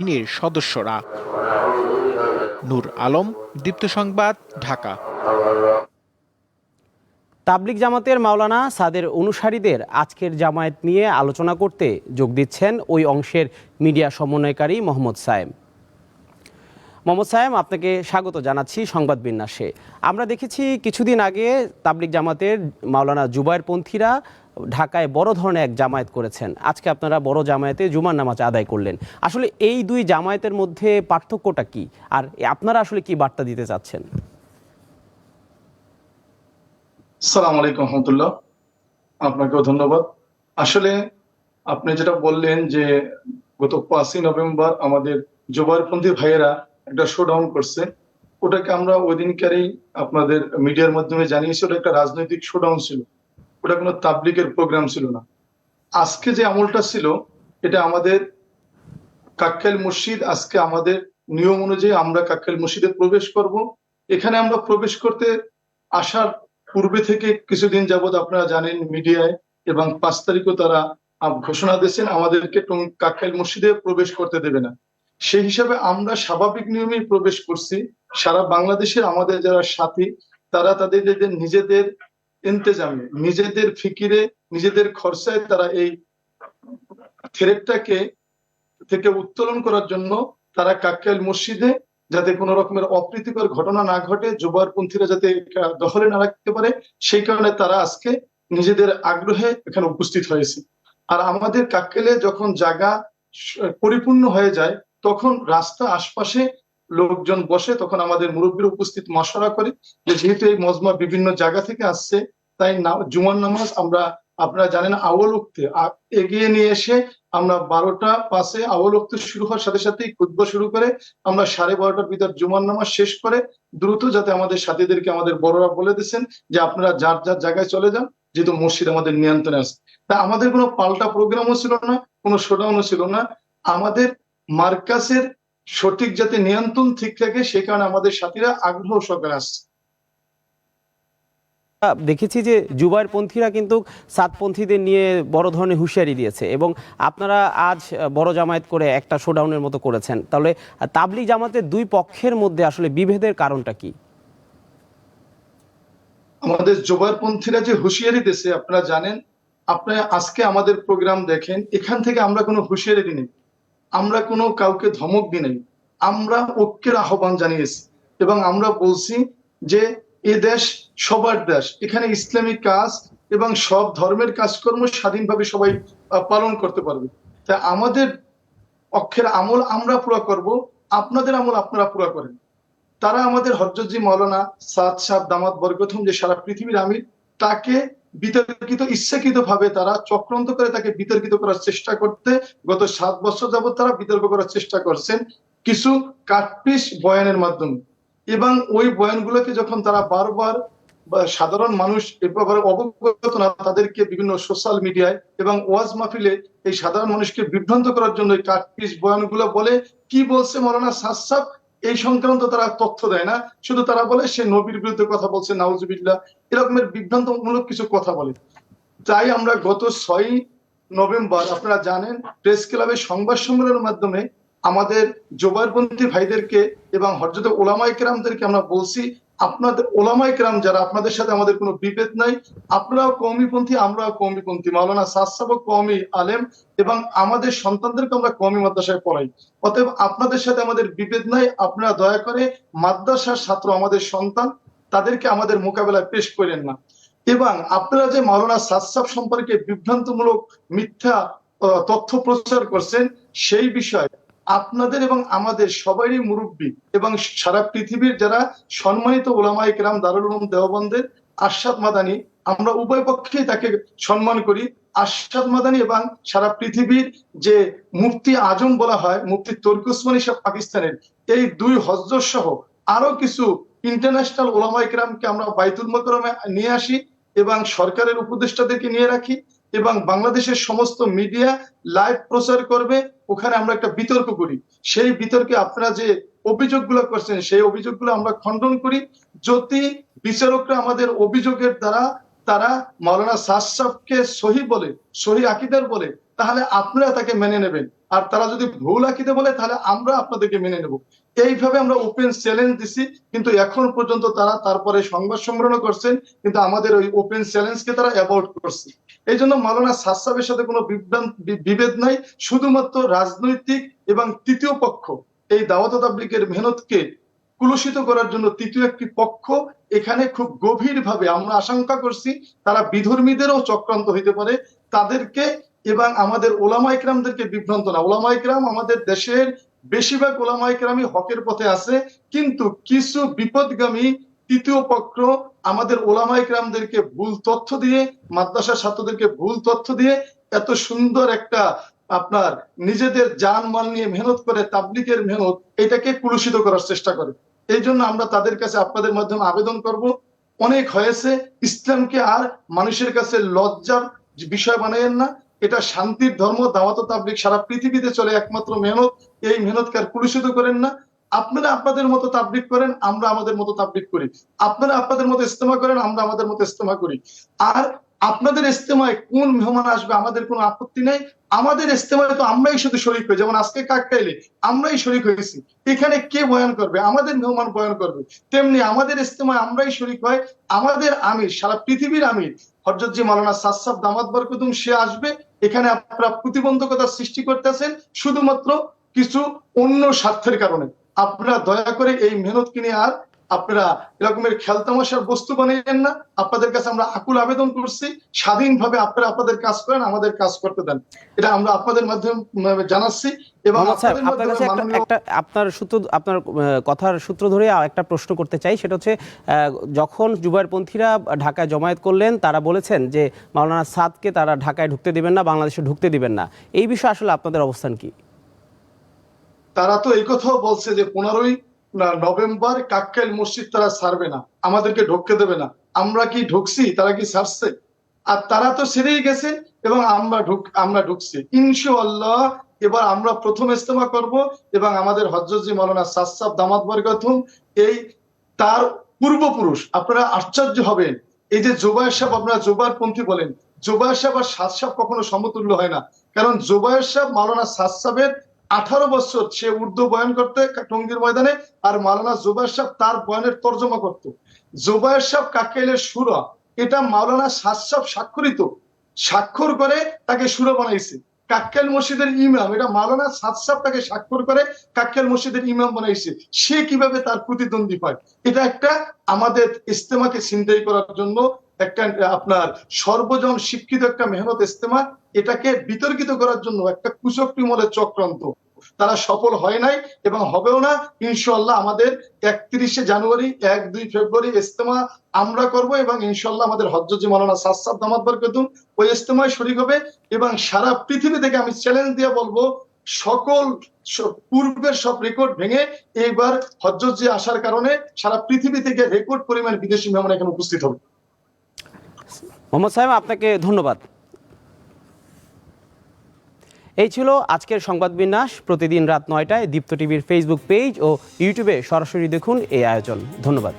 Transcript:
বাহিনীর সদস্যরা। নূর আলম, দীপ্ত সংবাদ, ঢাকা। তাবলিগ জামাতের মাওলানা সাদের অনুসারীদের আজকের জামায়াত নিয়ে আলোচনা করতে যোগ দিচ্ছেন ওই অংশের মিডিয়া সমন্বয়কারী মোহাম্মদ সায়েম। মোহাম্মদ সায়েম, আপনাকে স্বাগত জানাচ্ছি সংবাদ বিন্যাসে। আমরা দেখেছি কিছুদিন আগে তাবলিগ জামাতের মাওলানা জুবায়েরপন্থীরা ঢাকায় বড় ধরনের এক জামায়াত করেছেন। আজকে আপনারা বড় জামায়াতে জুমার নামাজ আদায় করলেন। আসলে এই দুই জামায়াতের মধ্যে পার্থক্যটা কি, আর আপনারা আসলে কি বার্তা দিতে চাচ্ছেন? আসসালামু আলাইকুম রহমতুল্লাহ, আপনাকেও ধন্যবাদ। আসলে আপনি যেটা বললেন যে গত 5ই নভেম্বর আমাদের জুবায়েরপন্থী ভাইয়েরা একটা শোডাউন করছে, ওটাকে আমরা ওই দিনকারই আপনাদের মিডিয়ার মাধ্যমে জানিয়েছি ওটা একটা রাজনৈতিক শোডাউন ছিল, ওটা কোনো তাবলিগের প্রোগ্রাম ছিল না। আজকে যে আমলটা ছিল এটা আমাদের কাক্কাইল মসজিদ, আজকে আমাদের নিয়ম অনুযায়ী আমরা কাক্কাইল মসজিদে প্রবেশ করব। এখানে আমরা প্রবেশ করতে আসার পূর্বে থেকে কিছুদিন যাবত আপনারা জানেন মিডিয়ায়, এবং 5 তারিখও তারা ঘোষণা দিয়েছেন আমাদেরকে কাক্কাইল মসজিদে প্রবেশ করতে দেবে না। সেই হিসাবে আমরা স্বাভাবিক নিয়মেই প্রবেশ করছি। সারা বাংলাদেশের আমাদের যারা সাথী তারা তাদের নিজেদের ইন্তেজামে, নিজেদের ফিকিরে, নিজেদের খরচায় তারা এই থ্রেটটাকে থেকে উত্তোলন করার জন্য তারা কাক্কাইল মসজিদে যাতে কোনো রকমের অপ্রীতিকর ঘটনা না ঘটে, জুবায়েরপন্থীরা যাতে দখলে না রাখতে পারে, সেই কারণে তারা আজকে নিজেদের আগ্রহে এখানে উপস্থিত হয়েছে। আর আমাদের কাক্কাইলে যখন জায়গা পরিপূর্ণ হয়ে যায় তখন রাস্তা আশপাশে লোকজন বসে, তখন আমাদের মুরব্বীরা উপস্থিত মশওয়ারা করে যে যেহেতু এই মজমা বিভিন্ন জায়গা থেকে আসছে, তাই জুমার নামাজ আমরা, আপনারা জানেন, আউয়াল ওয়াক্তে এগিয়ে নিয়ে এসে আমরা 12টা 5-এ আউয়াল ওয়াক্ত শুরু হওয়ার সাথে সাথেই খুতবা শুরু করে আমরা 12:30টার ভিতর জুমার নামাজ শেষ করে দ্রুত যাতে আমাদের সাথীদেরকে আমাদের বড়রা বলে দিয়েছেন যে আপনারা যার যার জায়গায় চলে যান, যেহেতু মসজিদ আমাদের নিয়ন্ত্রণে আছে। তা আমাদের কোনো পাল্টা প্রোগ্রামও ছিল না, কোনো শোডাউনও ছিল না। আমাদের মার্কাসের সঠিক যাতে নিয়ন্ত্রণ ঠিক থাকে সেই কারণে আমাদের সাথীরা আগ্রহ সহকারে আসছে। দেখেছি যে জুবায়েরপন্থীরা কিন্তু সাদপন্থীদের নিয়ে বড় ধরনের হুঁশিয়ারি দিয়েছে, এবং আপনারা আজ বড় জামায়াত করে একটা শোডাউনের মতো করেছেন। তাহলে তাবলিগ জামাতের দুই পক্ষের মধ্যে আসলে বিভেদের কারণটা কি? আমাদের জুবায়েরপন্থীরা যে হুঁশিয়ারি দিয়েছে আপনারা জানেন, আপনারা আজকে আমাদের প্রোগ্রাম দেখেন, এখান থেকে আমরা কোনো হুঁশিয়ারি দিই নাই, আমরা কোনো কাউকে ধমক দিই নাই, আমরা ঐক্যের আহ্বান জানিয়েছি এবং আমরা বলছি যে এ দেশ সবার দেশ, এখানে ইসলামিক কাজ এবং সব ধর্মের কাজকর্ম স্বাধীনভাবে সবাই পালন করতে পারবে। তাই আমাদের পক্ষের আমল আমরা পুরা করব, আপনাদের আমল আপনারা পুরা করেন। তারা আমাদের হযরত মাওলানা সাদ সাহেব দামাত বরকতুম, যে সারা পৃথিবীর আমির, তাকে বিতর্কিত, ইচ্ছাকৃত ভাবে তারা চক্রান্ত করে তাকে বিতর্কিত করার চেষ্টা করতে গত 7 বছর যাবত তারা বিতর্ক করার চেষ্টা করছেন কিছু কাটপিস বয়ানের মাধ্যমে। এবং ওই বয়ানগুলোকে যখন তারা বারবার সাধারণ মানুষ এ ব্যাপারে অবগত না, তাদেরকে বিভিন্ন সোশ্যাল মিডিয়ায় এবং ওয়াজ মাহফিলে এই সাধারণ মানুষকে বিভ্রান্ত করার জন্য এই কাটপিস বয়ানগুলো বলে, কি বলছে মাওলানা সাদ সাহেব এই সংক্রান্ত তারা তথ্য দেয় না, শুধু তারা বলে সে নবীর বিরুদ্ধে কথা বলছে, নাউজুবিল্লাহ, এরকমের বিভ্রান্তমূলক কিছু কথা বলে। তাই আমরা গত 6ই নভেম্বর আপনারা জানেন প্রেস ক্লাবের সংবাদ সম্মেলনের মাধ্যমে আমাদের জুবায়েরপন্থী ভাইদেরকে এবং হযরত ওলামায়ে কেরামদেরকে আমরা বলছি, আপনাদের ওলামায়ে কেরাম যারা, আপনাদের সাথে আমাদের কোনো বিভেদ নাই, আপনারাও কওমিপন্থী আমরাও কওমিপন্থী, মাওলানা সাদ সাহেব কওমি আলেম এবং আমাদের সন্তানদেরকে আমরা কওমি মাদ্রাসায় পড়াই, অতএব আপনাদের সাথে আমাদের বিভেদ নাই। আপনারা দয়া করে মাদ্রাসার ছাত্র আমাদের সন্তান, তাদেরকে আমাদের মোকাবেলায় পেশ করেন না। এবং আপনারা যে মাওলানা সাদ সাহেব সম্পর্কে বিভ্রান্তমূলক মিথ্যা তথ্য প্রচার করছেন, সেই বিষয়ে আপনাদের এবং আমাদের সবারই মুরব্বী এবং সারা পৃথিবীর যারা সম্মানিত ওলামায়ে কেরাম, দারুল উলুম দেওবন্দের আরশাদ মাদানী, আমরা উভয় পক্ষেই তাকে সম্মান করি। আরশাদ মাদানী এবং সারা পৃথিবীর যে মুফতি আজম বলা হয়, মুফতি তৌফিক ওসমানী সাহেব পাকিস্তানের, এই দুই হযরত সহ আরো কিছু ইন্টারন্যাশনাল ওলামায়ে কেরামকে আমরা বাইতুল মোকাররমে নিয়ে আসি এবং সরকারের উপদেষ্টাদেরকে নিয়ে রাখি এবং বাংলাদেশের সমস্ত মিডিয়া লাইভ প্রচার করবে, ওখানে আমরা একটা বিতর্ক করি। সেই বিতর্কে আপনারা যে অভিযোগগুলো করছেন সেই অভিযোগগুলো আমরা খণ্ডন করি। যদি বিচারকরা আমাদের অভিযোগের দ্বারা তারা মাওলানা সাদ সাহেবকে সহি বলে, সহি আকীদার বলে, তাহলে আপনারা তাকে মেনে নেবেন। আর তারা যদি ভুল আকিদা বলে তাহলে আমরা আপনাদেরকে মেনে নেব। এইভাবে আমরা ওপেন চ্যালেঞ্জ দিছি, কিন্তু এখন পর্যন্ত তারা তারপরে সংবাদ সম্মেলন করছেন, কিন্তু আমাদের ওই ওপেন চ্যালেঞ্জকে তারা অ্যাভয়েড করছে। এই জন্য মাওলানা সাদ সাহেবের সাথে কোনো বিভেদ নাই, শুধুমাত্র রাজনৈতিক এবং তৃতীয় পক্ষ এই দাওয়াত ও তাবলীগের মেহনতকে কুলুষিত করার জন্য তৃতীয় একটি পক্ষ এখানে খুব গভীরভাবে আমরা আশঙ্কা করছি তারা বিধর্মীদেরও চক্রান্ত হইতে পারে, তাদেরকে এবং আমাদের ওলামা ইকরামদেরকে বিভ্রান্ত না। ওলামা ইকরাম আমাদের দেশের বেশিরভাগ ওলামা ইকরামই হকের পথে আছে, কিন্তু কিছু বিপদগামী তৃতীয় পক্ষ আমাদের ওলামা ইকরামদেরকে ভুল তথ্য দিয়ে, মাদ্রাসার ছাত্রদেরকে ভুল তথ্য দিয়ে এত সুন্দর একটা আপনার নিজেদের জান মাল নিয়ে মেহনত করে তাবলীগের মেহনত এটাকে কুলুষিত করার চেষ্টা করে। এই জন্য আমরা তাদের কাছে আপনাদের মাধ্যমে আবেদন করব, অনেক হয়েছে, ইসলামকে আর মানুষের কাছে লজ্জার বিষয় বানাইয়েন না। এটা শান্তির ধর্ম, দাওয়াত ও তাবলীগ সারা পৃথিবীতে চলে একমাত্র মেহনত, এই মেহনতকে আর কুলুষিত করেন না। আপনারা আপনাদের মতো তাবলীগ করেন, আমরা আমাদের মতো তাবলীগ করি। আপনারা আপনাদের মতো ইস্তেমা করেন, আমরা আমাদের মতো ইস্তেমা করি। আর আপনাদের ইস্তেমায় কোন মেহমান আসবে আমাদের কোনো আপত্তি নেই। আমাদের ইস্তেমায় তো আমরাই শুধু শরীক হই, যেমন আজকে কাকরাইলে আমরাই শরীক হয়েছি, এখানে কে বয়ান করবে? আমাদের মেহমান বয়ান করবে। তেমনি আমাদের ইস্তেমায় আমরাই শরীক হয়, আমাদের আমির, সারা পৃথিবীর আমির হযরত জি মাওলানা সাদ সাহেব দামাত বরকতুম সে আসবে। এখানে আপনারা প্রতিবন্ধকতা সৃষ্টি করতেছেন শুধুমাত্র কিছু অন্য স্বার্থের কারণে। আপনারা দয়া করে এই মেহনতকে নিয়ে আর আপনারা এরকমের খেলতামাশার বস্তু বানাইয়েন না। আপনাদের কাছে আমরা আকুল আবেদন করছি, স্বাধীনভাবে আপনারা আপনাদের কাজ করেন, আমাদের কাজ করতে দেন, এটা আমরা আপনাদের মাধ্যমে জানাচ্ছি। এবং আপনার কথার সূত্র ধরে একটা প্রশ্ন করতে চাই, সেটা হচ্ছে যখন জুবায়েরপন্থীরা ঢাকায় জমায়েত করলেন তারা বলেছেন যে মাওলানা সাদকে তারা ঢাকায় ঢুকতে দিবেন না, বাংলাদেশে ঢুকতে দিবেন না। এই বিষয়ে আসলে আপনাদের অবস্থান কি? তারা তো এই কথাও বলছে যে 15ই নভেম্বর কাকরাইল মসজিদ তারা ছাড়বে না, আমাদেরকে ঢুকতে দেবে না। আমরা কি ঢুকছি? তারা কি ছাড়ছে? আর তারা তো ছেড়েই গেছেন এবং আমরা ঢুকছি ইনশাআল্লাহ। এবার আমরা প্রথম ইস্তেমা করব এবং আমাদের হযরত জি মাওলানা সাদ সাহেব দামাত বরকতুম এই তার পূর্বপুরুষ, আপনারা আশ্চর্য হবেন, এই যে জুবায়ের সাহেব, আপনারা জুবায়েরপন্থী বলেন, জুবায়ের সাহেব আর সাদ সাহেব কখনো সমতুল্য হয় না। কারণ জুবায়ের সাহেব মাওলানা সাদ সাহেবের 18 বছর সে উর্দু বয়ান করতে টঙ্গীর ময়দানে, আর মাওলানা জুবায়ের সাহেব তার বয়ানের তর্জমা করত। জুবায়ের সাহেব কাকরাইলের সুরা, এটা মাওলানা সাদ সাহেব স্বাক্ষর করে তাকে সুরা বানাইছে। কাকরাইল মসজিদের ইমাম, এটা মাওলানা সাদ সাহেব তাকে স্বাক্ষর করে কাকরাইল মসজিদের ইমাম বানাইছে। সে কিভাবে তার প্রতিদ্বন্দ্বী হয়? এটা একটা আমাদের ইস্তেমাকে ছিনতাই করার জন্য একটা আপনার সর্বজন শিক্ষিত একটা মেহনত ইস্তেমা, এটাকে বিতর্কিত করার জন্য একটা কুচক্রীমূলক চক্রান্ত। তারা সফল হয় নাই এবং হবেও না ইনশাআল্লাহ। আমাদের 31শে জানুয়ারি, 1-2 ফেব্রুয়ারি ইস্তেমা আমরা করব এবং ইনশাআল্লাহ আমাদের হযরত জি মাওলানা সাদ সাহেব দামাত বরকতুম ওই ইস্তেমায় শরীক হবে। এবং সারা পৃথিবী থেকে আমি চ্যালেঞ্জ দিয়ে বলবো, সকল পূর্বের সব রেকর্ড ভেঙে এইবার হযরত জি আসার কারণে সারা পৃথিবী থেকে রেকর্ড পরিমাণ বিদেশি মেহমান এখানে উপস্থিত হবে। মোহাম্মদ সাহেব, আপনাকে ধন্যবাদ। এই ছিল আজকের সংবাদ বিন্যাস। প্রতিদিন রাত 9টায় দীপ্ত টিভির ফেসবুক পেজ ও ইউটিউবে সরাসরি দেখুন এই আয়োজন। ধন্যবাদ।